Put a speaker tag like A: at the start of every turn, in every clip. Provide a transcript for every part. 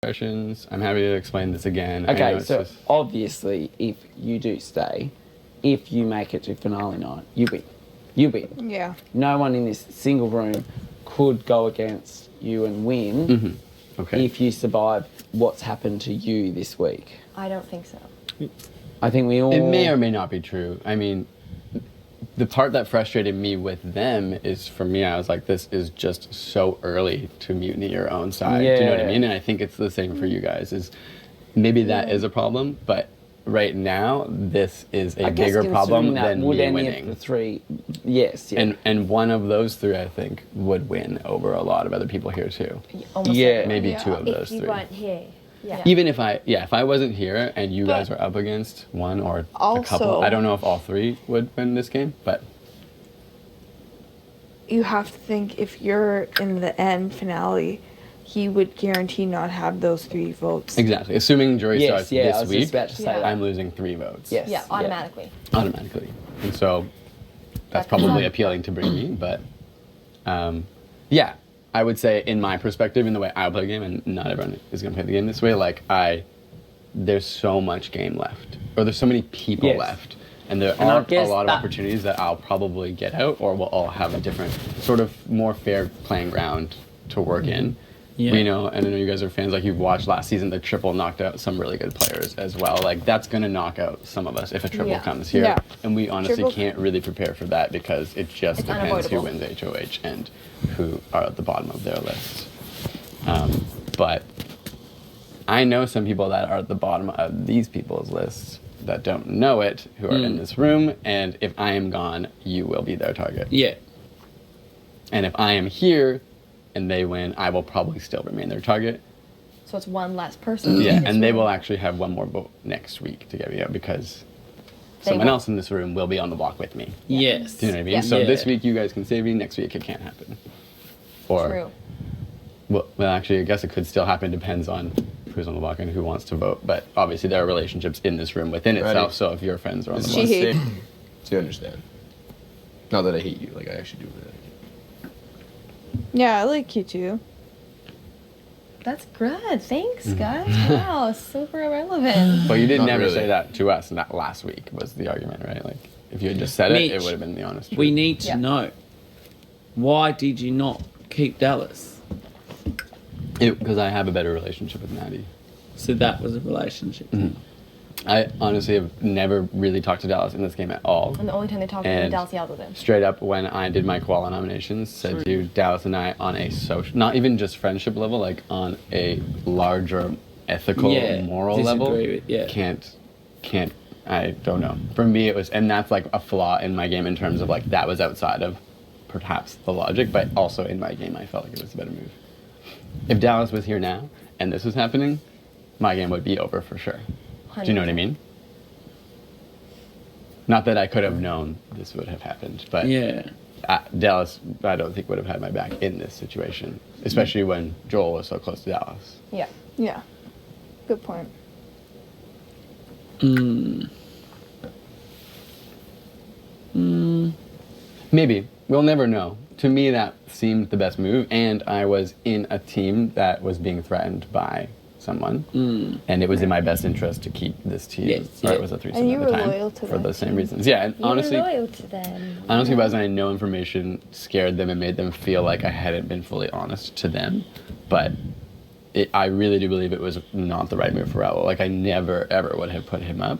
A: questions. I'm happy to explain this again.
B: Okay, so obviously, if you do stay, if you make it to finale night, you win. You win.
C: Yeah.
B: No one in this single room could go against you and win
A: Okay.
B: if you survive what's happened to you this week.
D: I don't think so.
B: I think we all...
A: It may or may not be true. I mean, the part that frustrated me with them is, for me, I was like, this is just so early to mutiny your own side. Do you know what I mean? And I think it's the same for you guys. Is maybe that is a problem, but right now, this is a bigger problem than me winning.
B: Of the three, yes. Yeah.
A: And one of those three, I think, would win over a lot of other people here too.
D: Almost
A: Maybe two of those
D: if you
A: three.
D: weren't here. Yeah.
A: Even if I wasn't here and you guys were up against one or a couple, I don't know if all three would win this game, but
C: You have to think if you're in the end finale, he would guarantee not have those 3 votes.
A: exactly. Assuming jury starts
B: I
A: this
B: was
A: week,
B: just about to say that.
A: I'm losing 3 votes.
B: Yes.
D: Yeah, automatically.
A: Automatically. And so that's probably appealing to bring me, but yeah, I would say in my perspective, in the way I play the game, and not everyone is going to play the game this way, like there's so much game left, or there's so many people left, and there are a lot of opportunities that I'll probably get out, or we'll all have a different, sort of more fair playing ground to work in. Yeah. You know, and I know you guys are fans, like you've watched last season, the triple knocked out some really good players as well. Like that's going to knock out some of us if a triple comes here. Yeah. And we honestly can't really prepare for that because it just depends who wins HOH and who are at the bottom of their list. But I know some people that are at the bottom of these people's lists that don't know it, who are in this room, and if I am gone, you will be their target.
B: Yeah.
A: And if I am here, and they win, I will probably still remain their target.
D: So it's one less person.
A: Yeah, and they will actually have one more vote next week to get me out because someone else in this room will be on the block with me.
B: Yes.
A: Do you know what I mean? Yeah. So this week you guys can save me, next week it can't happen. Or,
D: True.
A: Well, actually, I guess it could still happen. Depends on who's on the block and who wants to vote. But obviously there are relationships in this room within itself, so if your friends are on the block.
E: So you understand. Not that I hate you, like I actually do.
C: Yeah, I like you too.
D: That's good. Thanks, guys. Wow, super irrelevant.
A: But you did never say that to us, and that last week was the argument, right? Like, if you had just said
B: Mitch,
A: it would have been the honest truth.
B: We need to know, why did you not keep Dallas?
A: Because I have a better relationship with Maddie.
B: So that was a relationship.
A: Mm-hmm. I honestly have never really talked to Dallas in this game at all.
D: And the only time they talked was Dallas yelled at them.
A: Straight up, when I did my koala nominations, said to Dallas and I on a social, not even just friendship level, like on a larger ethical, moral level, can't, I don't know. For me, it was, and that's like a flaw in my game in terms of like, that was outside of perhaps the logic, but also in my game, I felt like it was a better move. If Dallas was here now, and this was happening, my game would be over for sure. 100%. Do you know what I mean? Not that I could have known this would have happened, but Dallas, I don't think would have had my back in this situation, especially when Joel was so close to Dallas.
C: Yeah. Yeah. Good point.
A: Maybe. We'll never know. To me, that seemed the best move, and I was in a team that was being threatened by someone, and it was in my best interest to keep this team. It was a threesome at the time for the same reasons. Yeah, and honestly,
D: loyal to them.
A: Honestly, because I know information scared them and made them feel like I hadn't been fully honest to them, but I really do believe it was not the right move for Raul. Like I never ever would have put him up.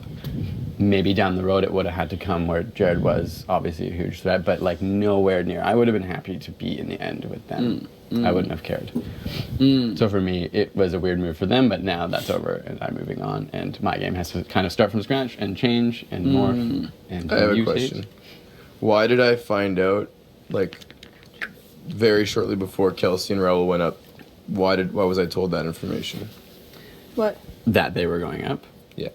A: Maybe down the road it would have had to come where Jared was obviously a huge threat, but like nowhere near. I would have been happy to be in the end with them. I wouldn't have cared. So for me, it was a weird move for them, but now that's over and I'm moving on. And my game has to kind of start from scratch and change and morph. And
E: I have a question. Why did I find out, like, very shortly before Kelsey and Raul went up? Why was I told that information?
C: What?
A: That they were going up?
E: Yeah.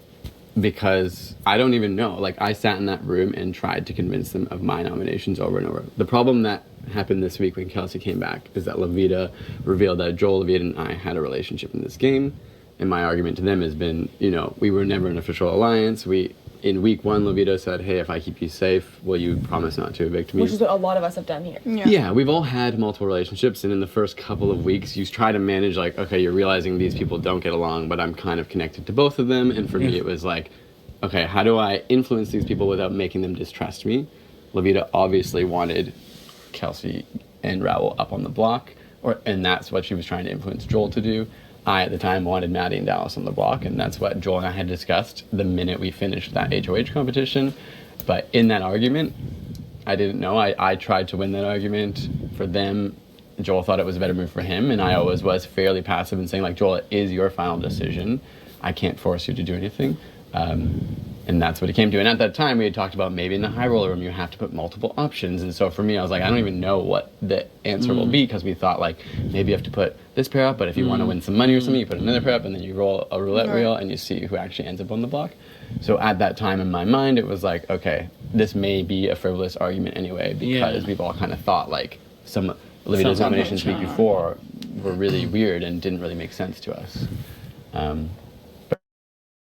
A: Because I don't even know. Like, I sat in that room and tried to convince them of my nominations over and over. The problem that happened this week when Kelsey came back is that Levita revealed that Joel, Levita, and I had a relationship in this game. And my argument to them has been, you know, we were never an official alliance. We in week 1, Levita said, "Hey, if I keep you safe, will you promise not to evict me?"
D: Which is what a lot of us have done here.
A: Yeah, we've all had multiple relationships, and in the first couple of weeks, you try to manage, like, okay, you're realizing these people don't get along, but I'm kind of connected to both of them, and for me, it was like, okay, how do I influence these people without making them distrust me? Levita obviously wanted Kelsey and Raoul up on the block, and that's what she was trying to influence Joel to do. I, at the time, wanted Maddie and Dallas on the block, and that's what Joel and I had discussed the minute we finished that HOH competition. But in that argument, I didn't know. I tried to win that argument for them. Joel thought it was a better move for him, and I always was fairly passive in saying, like, Joel, it is your final decision. I can't force you to do anything. And that's what it came to. And at that time, we had talked about maybe in the high roller room, you have to put multiple options. And so for me, I was like, I don't even know what the answer will be, because we thought, like, maybe you have to put this pair up, but if you want to win some money or something, you put another pair up, and then you roll a roulette wheel, and you see who actually ends up on the block. So at that time in my mind, it was like, okay, this may be a frivolous argument anyway, because we've all kind of thought, like, some Levita's nominations week before were really weird and didn't really make sense to us.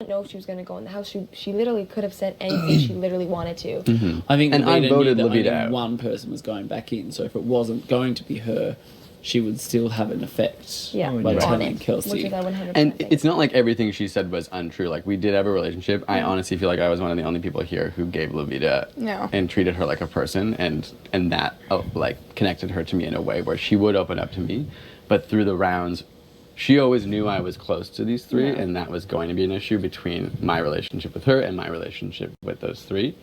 D: Know if she was going to go in the house. She literally could have said anything she literally wanted to.
B: I think
A: And I
B: Levita
A: voted
B: knew that
A: Levita
B: only
A: out.
B: one person was going back in, so if it wasn't going to be her, she would still have an effect
D: Yeah,
B: by
D: on
B: telling
D: it,
B: Kelsey.
D: which is I 100%
A: And
D: think.
A: it's not like everything she said was untrue. Like, we did have a relationship. I honestly feel like I was one of the only people here who gave Levita and treated her like a person, and that like connected her to me in a way where she would open up to me. But through the rounds, she always knew I was close to these three, and that was going to be an issue between my relationship with her and my relationship with those three.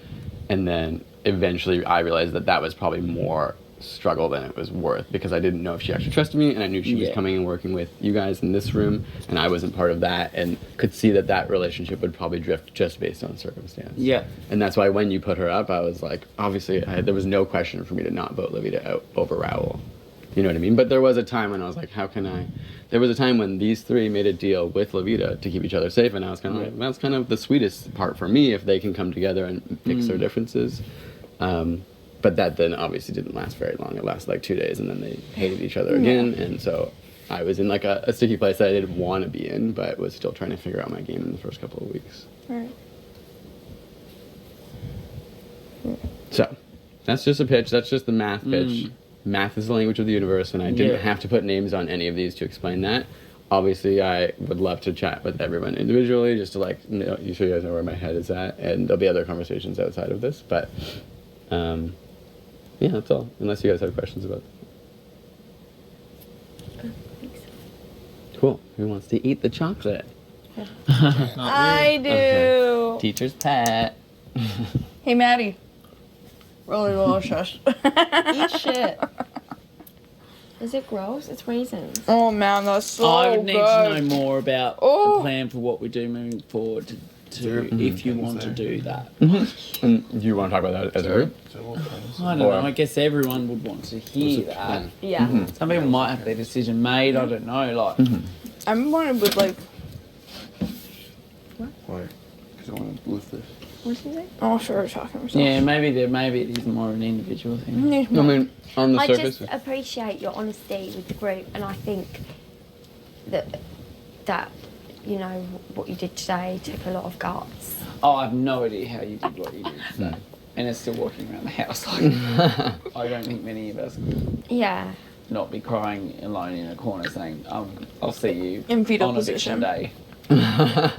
A: And then eventually I realized that that was probably more struggle than it was worth, because I didn't know if she actually trusted me, and I knew she was coming and working with you guys in this room, and I wasn't part of that, and could see that that relationship would probably drift just based on circumstance.
B: Yeah.
A: And that's why when you put her up, I was like, obviously, there was no question for me to not vote Levita out over Raoul. You know what I mean? But there was a time when I was like, how can I? There was a time when these three made a deal with Levita to keep each other safe, and I was kind of like, that's kind of the sweetest part for me, if they can come together and fix their differences. But that then obviously didn't last very long. It lasted like 2 days, and then they hated each other again, and so I was in like a sticky place that I didn't want to be in, but was still trying to figure out my game in the first couple of weeks.
C: Right.
A: So that's just a pitch. That's just the math pitch. Math is the language of the universe, and I didn't have to put names on any of these to explain that. Obviously, I would love to chat with everyone individually, just to like, you sure you guys know where my head is at, and there'll be other conversations outside of this, but yeah, that's all, unless you guys have questions about that. Cool. Who wants to eat the chocolate?
C: I do.
A: Okay. Teacher's pet.
C: Hey, Maddie. Really delicious.
D: Eat shit. Is it gross? It's raisins.
C: Oh man, that's so
B: I would need
C: good.
B: to know more about the plan for what we do moving forward to if you want to do that.
A: And do you want to talk about that as a group?
B: I don't know. I guess everyone would want to hear that.
D: Yeah.
B: Some people might have their decision made. I don't know. Like,
C: I'm wondering with like.
E: Why? Because I want to lift this.
D: What's he say?
C: Oh, sure, talking to myself.
B: yeah, maybe it is more an individual thing.
A: I mean, on the
F: I
A: surface.
F: just appreciate your honesty with the group, and I think that you know what you did today took a lot of guts.
B: Oh, I have no idea how you did what you did today. And it's still walking around the house. Like, I don't think many of us could
F: Yeah.
B: not be crying alone in a corner saying, I'll see you
C: In fetal
B: on eviction
C: position.
B: day.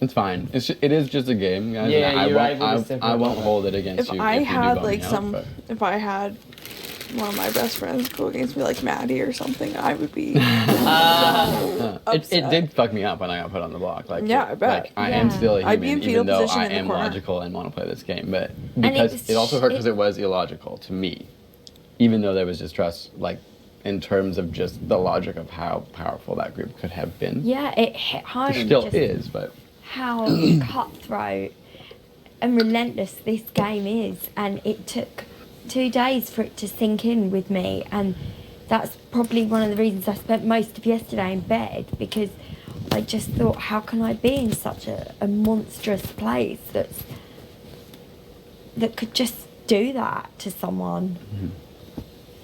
A: It's fine. It is just a game, guys.
B: Yeah,
A: and
B: you're
A: I
B: able to
A: won't,
B: step
A: I
B: up
A: won't
B: on it.
A: hold it against
C: If
A: you.
C: I
A: if you do
C: had
A: bum
C: like
A: me out,
C: some,
A: but-
C: if I had one of my best friends go against me like Maddie or something, I would be.
A: It did fuck me up when I got put on the block. Like,
C: Yeah, I bet.
A: Like, I am still a
C: I'd be
A: human,
C: in fetal
A: even though
C: position
A: I
C: in the
A: am
C: corner.
A: logical and want to play this game. But
F: it
A: because
F: was
A: it also hurt because
F: it-
A: it was illogical to me, even though there was distrust, like in terms of just the logic of how powerful that group could have been.
F: Yeah, it hit home.
A: It still
F: just
A: is, but
F: how cutthroat and relentless this game is, and it took 2 days for it to sink in with me, and that's probably one of the reasons I spent most of yesterday in bed, because I just thought, how can I be in such a monstrous place that could just do that to someone,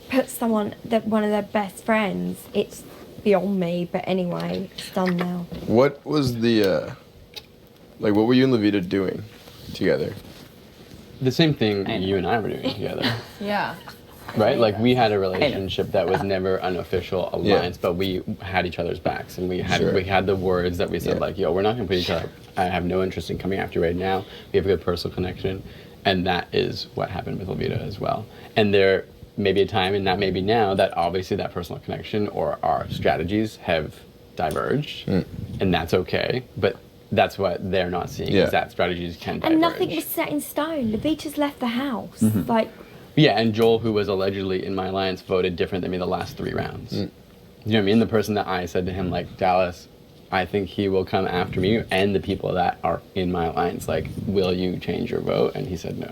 F: put someone, that one of their best friends. It's beyond me, but anyway, it's done now.
E: What was the Like, what were you and Levita doing together?
A: The same thing you and I were doing together.
G: Yeah.
A: Right? Like, we had a relationship that was never an official alliance, but we had each other's backs, and we had the words that we said, like, yo, we're not going to put each other. I have no interest in coming after you right now. We have a good personal connection, and that is what happened with Levita as well. And there may be a time, and that may be now, that obviously that personal connection or our strategies have diverged, and that's okay. But that's what they're not seeing, is that strategies can diverge.
F: And nothing was set in stone. Levita's left the house. Like,
A: yeah, and Joel, who was allegedly in my alliance, voted different than me the last 3 rounds. You know what I mean? The person that I said to him, like, Dallas, I think he will come after me, and the people that are in my alliance, like, will you change your vote? And he said no.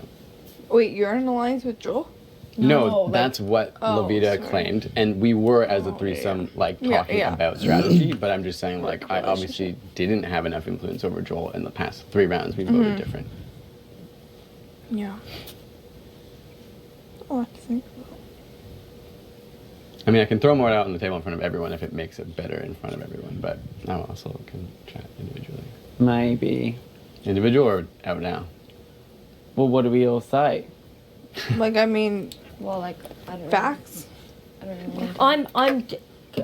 C: Wait, you're in an alliance with Joel?
A: No,
G: like-
A: that's what
C: Oh,
A: Levita
C: sorry.
A: claimed, and we were as a threesome, like, talking about strategy. But I'm just saying, like, I obviously didn't have enough influence over Joel in the past 3 rounds. We voted different.
C: Yeah. I'll have to think about
A: I mean, I can throw more out on the table in front of everyone if it makes it better in front of everyone, but I also can chat individually.
B: Maybe.
A: Individual or out now?
B: Well, what do we all say?
C: it. Like, I mean,
G: Well, like, I don't know.
C: facts.
G: I don't know.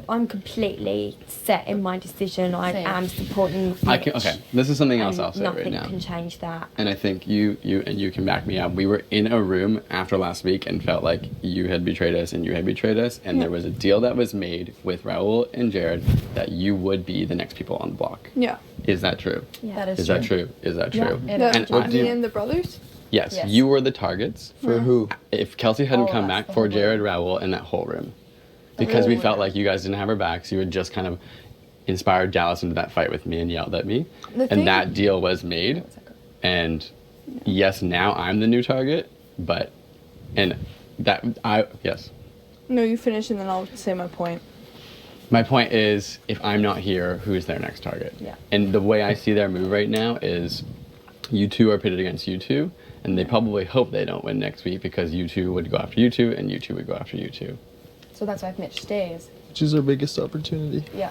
F: I'm completely set in my decision. I
G: Same.
F: am supporting Mitch,
A: Okay, this is something else
F: and
A: I'll say
F: nothing
A: right now.
F: can change that.
A: And I think you can back me up. We were in a room after last week and felt like you had betrayed us and you had betrayed us, and there was a deal that was made with Raul and Jared that you would be the next people on the block.
C: Yeah.
A: Is that true?
F: Yeah.
G: That is
A: Is
G: true.
A: that true? Is that
G: Yeah,
A: true?
G: it
C: The,
G: is.
A: And
C: me and the brothers?
A: Yes,
G: Yes.
A: you were the targets.
E: For who?
A: If Kelsey hadn't
G: All of
A: come
G: us,
A: back
G: the
A: for
G: whole
A: Jared, Raul, and that whole room. Because we felt like you guys didn't have our backs. You had just kind of inspired Dallas into that fight with me and yelled at me.
C: The thing-
A: And that deal was made. And yes, now I'm the new target, but, yes.
C: No, you finish and then I'll say my point.
A: My point is, if I'm not here, who's their next target?
G: Yeah.
A: And the way I see their move right now is you two are pitted against you two, and they probably hope they don't win next week because you two would go after you two, and you two would go after you two.
G: So that's why if Mitch stays.
E: Which is our biggest opportunity.
G: Yeah.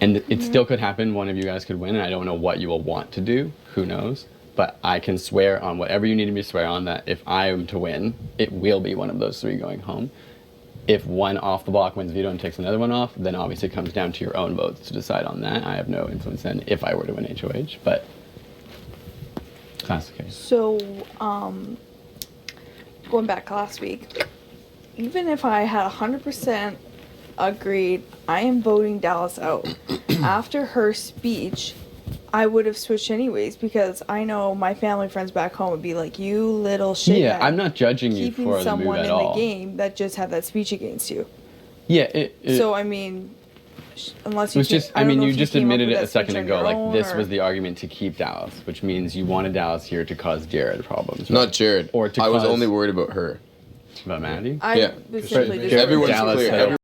A: And it still could happen. One of you guys could win, and I don't know what you will want to do. Who knows? But I can swear on whatever you need me to swear on that if I am to win, it will be one of those 3 going home. If one off the block wins veto and takes another one off, then obviously it comes down to your own votes to decide on that. I have no influence then if I were to win HOH, but that's the case.
C: So, going back last week, even if I had 100% agreed, I am voting Dallas out. After her speech, I would have switched anyways because I know my family friends back home would be like, "You little shit."
A: Yeah, I'm not judging you
C: keeping
A: for the move
C: someone
A: at
C: in
A: all.
C: the game that just had that speech against you.
A: Yeah,
C: So I mean, unless
A: it
C: you
A: was
C: came-
A: just,
C: I
A: I
C: don't
A: mean,
C: know
A: you
C: if
A: just
C: came up
A: admitted
C: with
A: it
C: that
A: a second
C: speech on
A: ago.
C: your
A: Like,
C: own,
A: this
C: or-
A: was the argument to keep Dallas, which means you wanted Dallas here to cause Jared problems.
E: Not Jared.
A: Or to
E: I was
A: cause-
E: only worried about her.
A: About Maddie?
C: I
E: Yeah.
C: was simply just
E: Everyone's
A: Dallas
E: clear.
A: had-